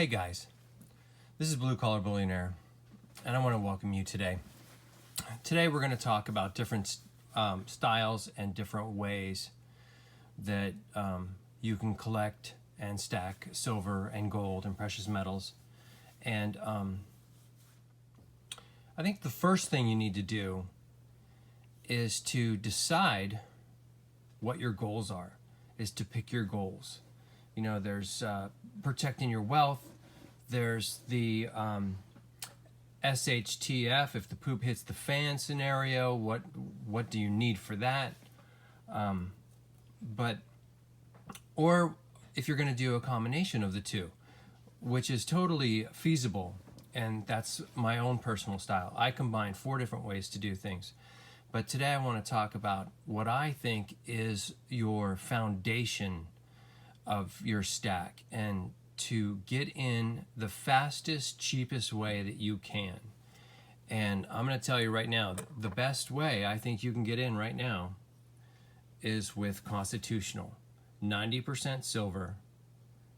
Hey guys, this is Blue Collar Billionaire, and I want to welcome you today. Today we're going to talk about different styles and different ways that you can collect and stack silver and gold and precious metals. And I think the first thing you need to do is to decide what your goals are, is to pick your goals. You know, there's protecting your wealth. There's the SHTF, if the poop hits the fan scenario, what do you need for that? Or if you're going to do a combination of the two, which is totally feasible, and that's my own personal style. I combine 4 different ways to do things. But today I want to talk about what I think is your foundation of your stack, and to get in the fastest, cheapest way that you can. And I'm going to tell you right now, the best way I think you can get in right now is with constitutional. 90% silver,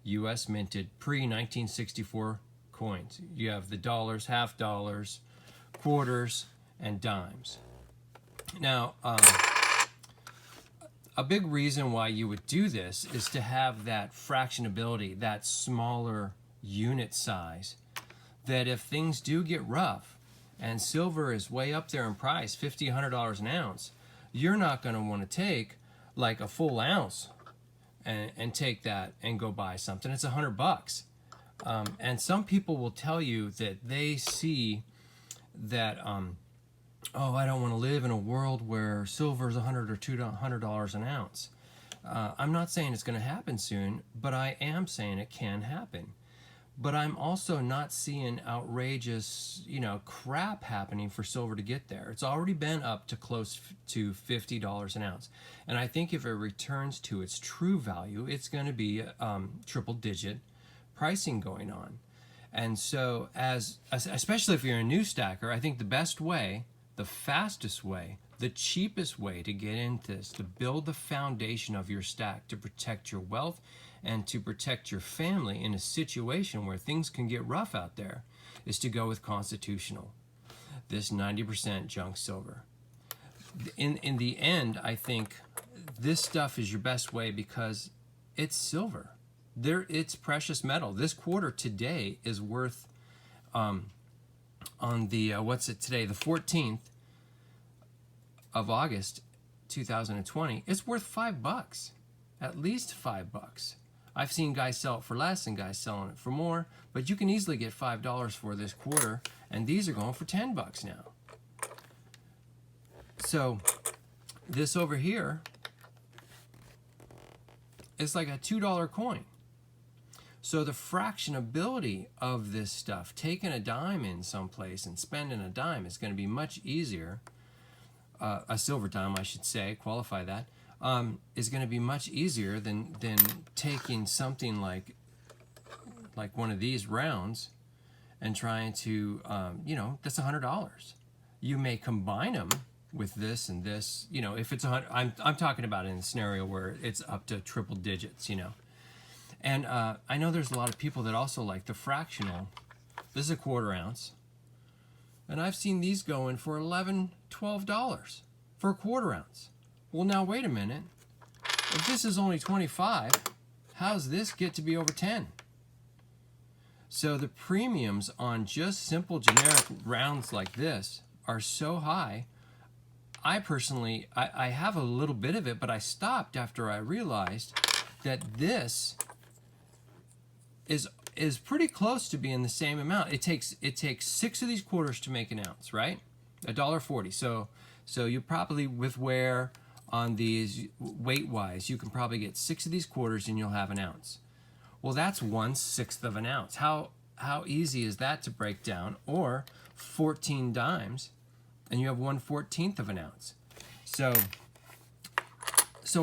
US minted, pre-1964 coins. You have the dollars, half dollars, quarters, and dimes. Now, a big reason why you would do this is to have that fractionability, that smaller unit size, that if things do get rough and silver is way up there in price, $50, $100 an ounce, you're not going to want to take like a full ounce and take that and go buy something. It's $100. And some people will tell you that they see that oh, I don't want to live in a world where silver is $100 or $200 an ounce. I'm not saying it's going to happen soon, but I am saying it can happen. But I'm also not seeing outrageous, crap happening for silver to get there. It's already been up to close to $50 an ounce. And I think if it returns to its true value, it's going to be triple-digit pricing going on. And so, especially if you're a new stacker, I think the best way, the fastest way, the cheapest way to get into this, to build the foundation of your stack, to protect your wealth and to protect your family in a situation where things can get rough out there, is to go with constitutional, this 90% junk silver. In the end, I think this stuff is your best way because it's silver. It's precious metal. This quarter today is worth on the what's it today, the 14th of August 2020, it's worth $5, at least $5. I've seen guys sell it for less and guys selling it for more, but you can easily get $5 for this quarter, and these are going for $10 now. So this over here is like a $2 coin. So the fractionability of this stuff, taking a dime in someplace and spending a dime, is going to be much easier. A silver dime, I should say, qualify that, is going to be much easier than taking something like one of these rounds and trying to, that's $100. You may combine them with this and this, if it's I'm talking about in a scenario where it's up to triple digits, And I know there's a lot of people that also like the fractional. This is a quarter ounce. And I've seen these going for $11, $12 for a quarter ounce. Well, now wait a minute. If this is only 25, how's this get to be over 10? So the premiums on just simple generic rounds like this are so high. I personally, I have a little bit of it, but I stopped after I realized that this is pretty close to being the same amount. It takes 6 of these quarters to make an ounce, right? $1.40. So you probably, with wear on these weight-wise, you can probably get 6 of these quarters and you'll have an ounce. Well, that's 1/6 of an ounce. How easy is that to break down? Or 14 dimes and you have 1/14 of an ounce. So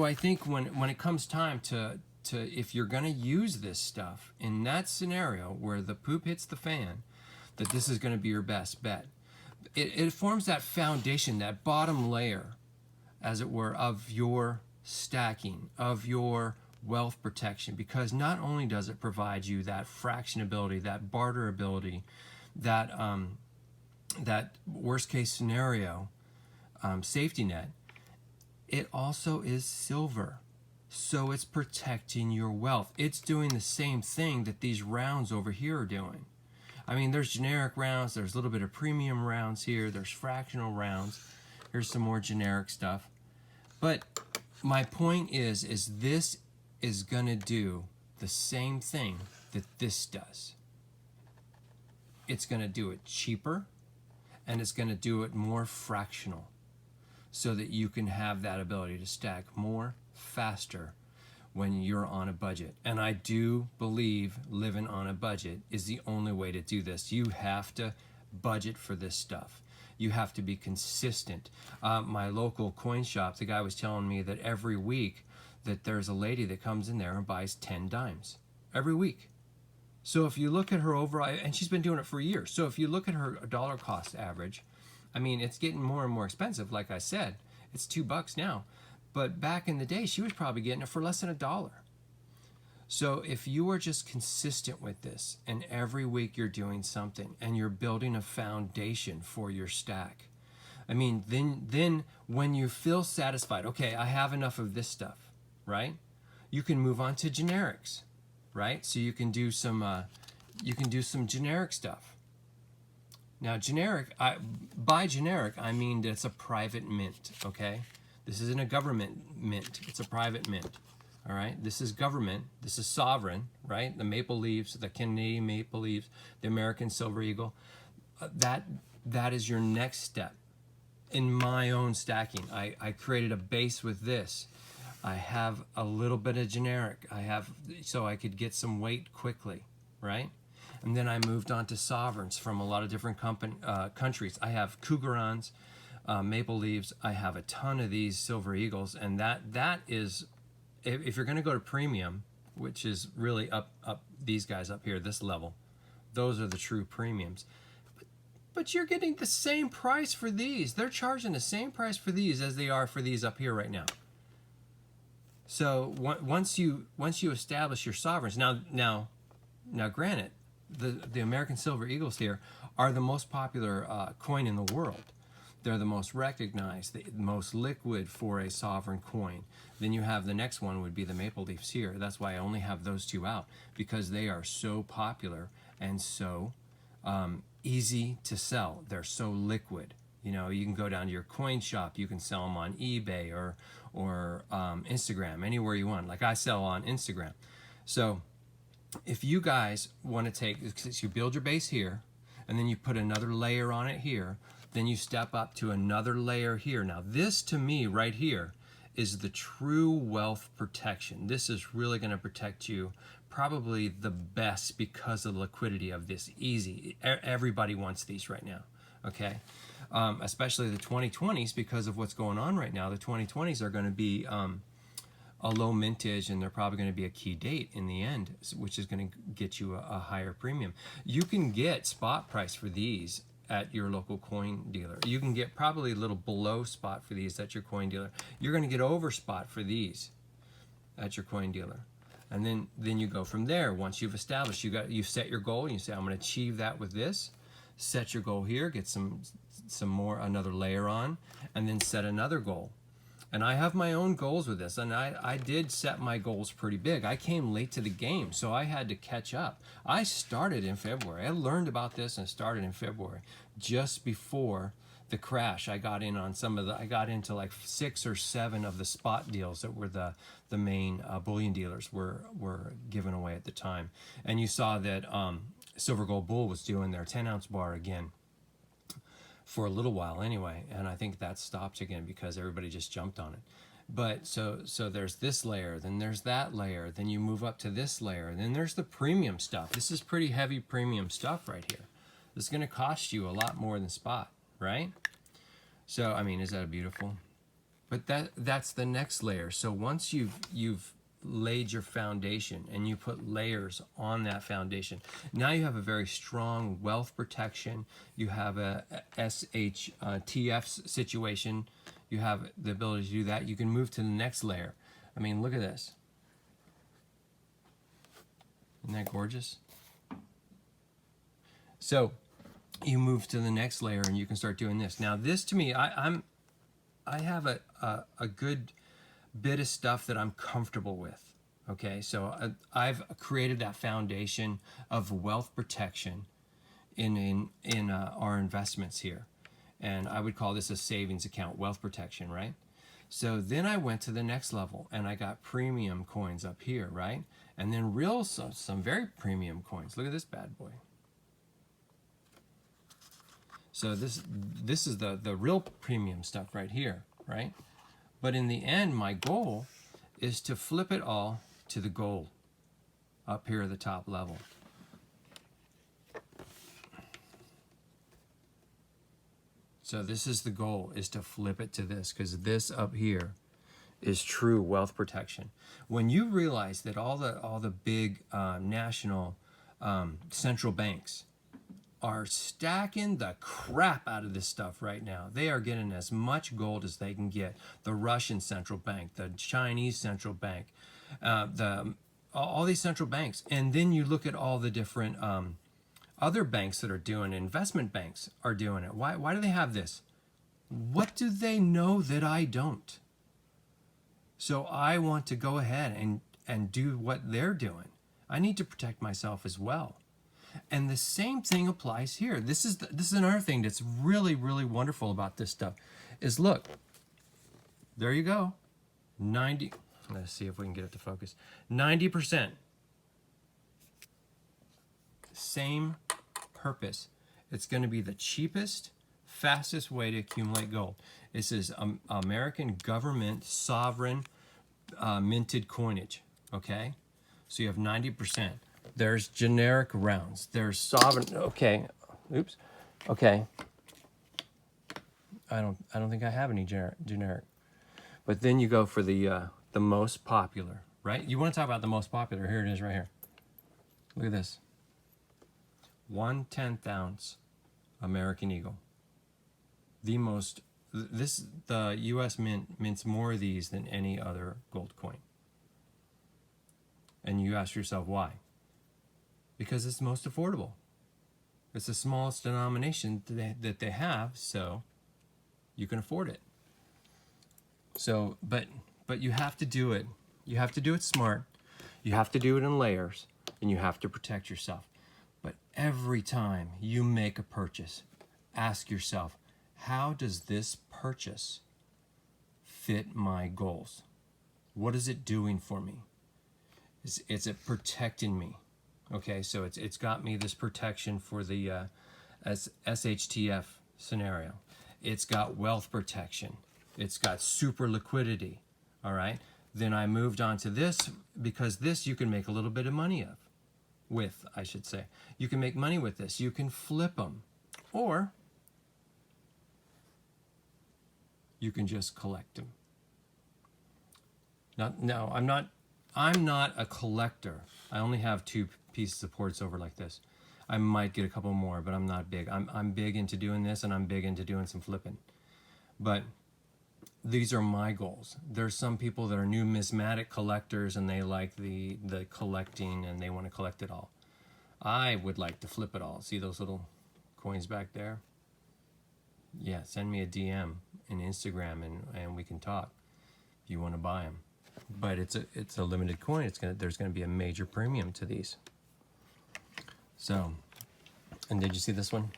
I think when it comes time to if you're going to use this stuff in that scenario where the poop hits the fan, that this is going to be your best bet. It forms that foundation, that bottom layer, as it were, of your stacking, of your wealth protection, because not only does it provide you that fractionability, that barter ability, that that worst case scenario safety net, it also is silver. So it's protecting your wealth. It's doing the same thing that these rounds over here are doing. I mean, there's generic rounds, there's a little bit of premium rounds here, there's fractional rounds. Here's some more generic stuff. But my point is this is going to do the same thing that this does. It's going to do it cheaper, and it's going to do it more fractional, so that you can have that ability to stack more faster when you're on a budget. And I do believe living on a budget is the only way to do this. You have to budget for this stuff. You have to be consistent. My local coin shop, the guy was telling me that every week that there's a lady that comes in there and buys 10 dimes every week. So if you look at her overall, and she's been doing it for years, so if you look at her dollar cost average, I mean, it's getting more and more expensive. Like I said, it's $2 now. But back in the day, she was probably getting it for less than $1. So if you are just consistent with this, and every week you're doing something, and you're building a foundation for your stack, I mean, then when you feel satisfied, okay, I have enough of this stuff, right? You can move on to generics, right? So you can do some generic stuff. Now, by generic, I mean that it's a private mint, okay? This isn't a government mint. It's a private mint, all right? This is government. This is sovereign, right? The maple leaves, the Canadian maple leaves, the American silver eagle. That is your next step. In my own stacking, I created a base with this. I have a little bit of generic. So I could get some weight quickly, right? And then I moved on to sovereigns from a lot of different countries. I have Cougarons, maple leaves. I have a ton of these silver eagles, and that is, if you're going to go to premium, which is really up these guys up here, this level, those are the true premiums. But you're getting the same price for these. They're charging the same price for these as they are for these up here right now. So once you establish your sovereigns, now granted, the American Silver Eagles here are the most popular coin in the world. They're the most recognized, the most liquid for a sovereign coin. Then you have the next one would be the maple leafs here. That's why I only have those two out, because they are so popular and so easy to sell. They're so liquid. You know, you can go down to your coin shop. You can sell them on eBay or Instagram, anywhere you want. Like I sell on Instagram. So if you guys want to you build your base here, and then you put another layer on it here, then you step up to another layer here. Now this, to me, right here, is the true wealth protection. This is really going to protect you probably the best because of the liquidity of this. Easy. Everybody wants these right now, okay? Especially the 2020s, because of what's going on right now. The 2020s are going to be a low mintage, and they're probably going to be a key date in the end, which is going to get you a higher premium. You can get spot price for these at your local coin dealer. You can get probably a little below spot for these at your coin dealer. You're going to get over spot for these at your coin dealer. And then you go from there. Once you've established, you set your goal, and you say, I'm going to achieve that with this. Set your goal here, get some more, another layer on, and then set another goal. And I have my own goals with this, and I did set my goals pretty big. I came late to the game, so I had to catch up. I started in February. I learned about this and started in February, just before the crash. I got in on I got into like 6 or 7 of the spot deals that were the main bullion dealers were given away at the time. And you saw that Silver Gold Bull was doing their 10-ounce bar again for a little while anyway, and I think that stopped again because everybody just jumped on it. But so there's this layer, then there's that layer, then you move up to this layer, and then there's the premium stuff. This is pretty heavy premium stuff right here. This is going to cost you a lot more than spot, right? So I mean, is that beautiful? But that's the next layer. So once you've laid your foundation and you put layers on that foundation, now you have a very strong wealth protection. You have a SHTF situation. You have the ability to do that. You can move to the next layer. I mean, look at this. Isn't that gorgeous? So you move to the next layer and you can start doing this. Now this to me, I have a good bit of stuff that I'm comfortable with. Okay, so I've created that foundation of wealth protection in our investments here. And I would call this a savings account, wealth protection, right? So then I went to the next level and I got premium coins up here, right? And then some very premium coins. Look at this bad boy. So this is the real premium stuff right here, right? But in the end, my goal is to flip it all to the gold up here at the top level. So this is the goal, is to flip it to this, because this up here is true wealth protection. When you realize that all the big national central banks are stacking the crap out of this stuff right now. They are getting as much gold as they can get. The Russian central bank, the Chinese central bank, all these central banks. And then you look at all the different other banks that are doing it. Investment banks are doing it. Why do they have this? What do they know that I don't? So I want to go ahead and do what they're doing. I need to protect myself as well. And the same thing applies here. This is another thing that's really, really wonderful about this stuff is, look, there you go. 90, let's see if we can get it to focus. 90%. Same purpose. It's going to be the cheapest, fastest way to accumulate gold. This is American government sovereign minted coinage, okay? So you have 90%. There's generic rounds. There's sovereign. Okay. Oops. Okay. I don't think I have any generic. But then you go for the most popular, right? You want to talk about the most popular? Here it is, right here. Look at this. 1/10 ounce American Eagle. The U.S. mints more of these than any other gold coin. And you ask yourself why? Because it's most affordable. It's the smallest denomination that they have, so you can afford it. So, but you have to do it. You have to do it smart. You have to do it in layers, and you have to protect yourself. But every time you make a purchase, ask yourself, how does this purchase fit my goals? What is it doing for me? Is it protecting me? Okay, so it's got me this protection for the SHTF scenario. It's got wealth protection. It's got super liquidity. All right. Then I moved on to this because this you can make a little bit of money with, I should say. You can make money with this. You can flip them, or you can just collect them. No, I'm not a collector. I only have 2 pieces of quartz over like this. I might get a couple more, but I'm not big. I'm big into doing this, and I'm big into doing some flipping. But these are my goals. There's some people that are numismatic collectors, and they like the collecting, and they want to collect it all. I would like to flip it all. See those little coins back there? Yeah, send me a DM in Instagram, and we can talk if you want to buy them. But it's a limited coin. There's gonna be a major premium to these. So, and did you see this one?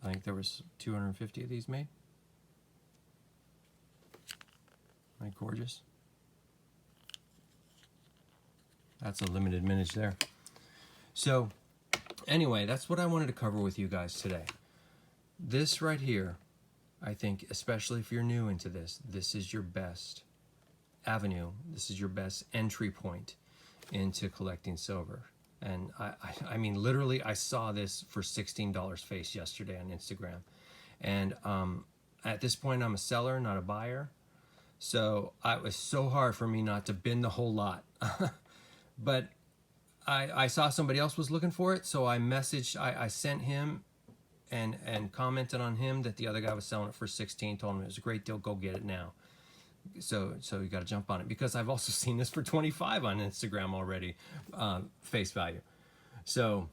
I think there was 250 of these made. Isn't that gorgeous? That's a limited mintage there. So, anyway, that's what I wanted to cover with you guys today. This right here, I think, especially if you're new into this is your best avenue. This is your best entry point into collecting silver. And I mean, literally, I saw this for $16 face yesterday on Instagram. And at this point, I'm a seller, not a buyer. So it was so hard for me not to bin the whole lot. But I saw somebody else was looking for it, so I sent him and commented on him that the other guy was selling it for 16, told him it was a great deal, go get it now. So you got to jump on it, because I've also seen this for 25 on Instagram already, face value. So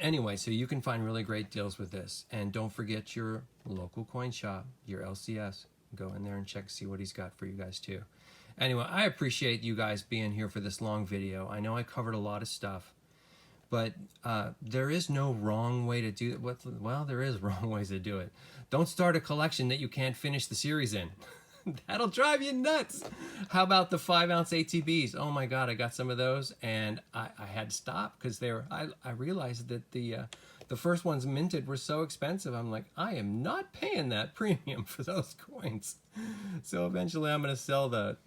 anyway, so you can find really great deals with this. And don't forget your local coin shop, your LCS. Go in there and check, see what he's got for you guys too. Anyway, I appreciate you guys being here for this long video. I know I covered a lot of stuff, but there is no wrong way to do it. Well, there is wrong ways to do it. Don't start a collection that you can't finish the series in. That'll drive you nuts. How about the 5-ounce ATBs? Oh my God, I got some of those, and I had to stop because I realized that the first ones minted were so expensive. I'm like, I am not paying that premium for those coins. So eventually I'm going to sell the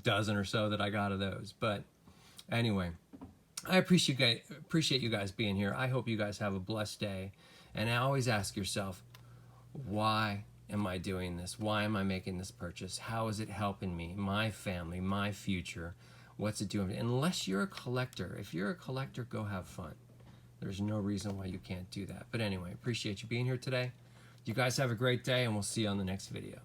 dozen or so that I got of those. But anyway, I appreciate you guys being here. I hope you guys have a blessed day. And always ask yourself, why am I doing this? Why am I making this purchase? How is it helping me, my family, my future? What's it doing? Unless you're a collector. If you're a collector, go have fun. There's no reason why you can't do that. But anyway, appreciate you being here today. You guys have a great day, and we'll see you on the next video.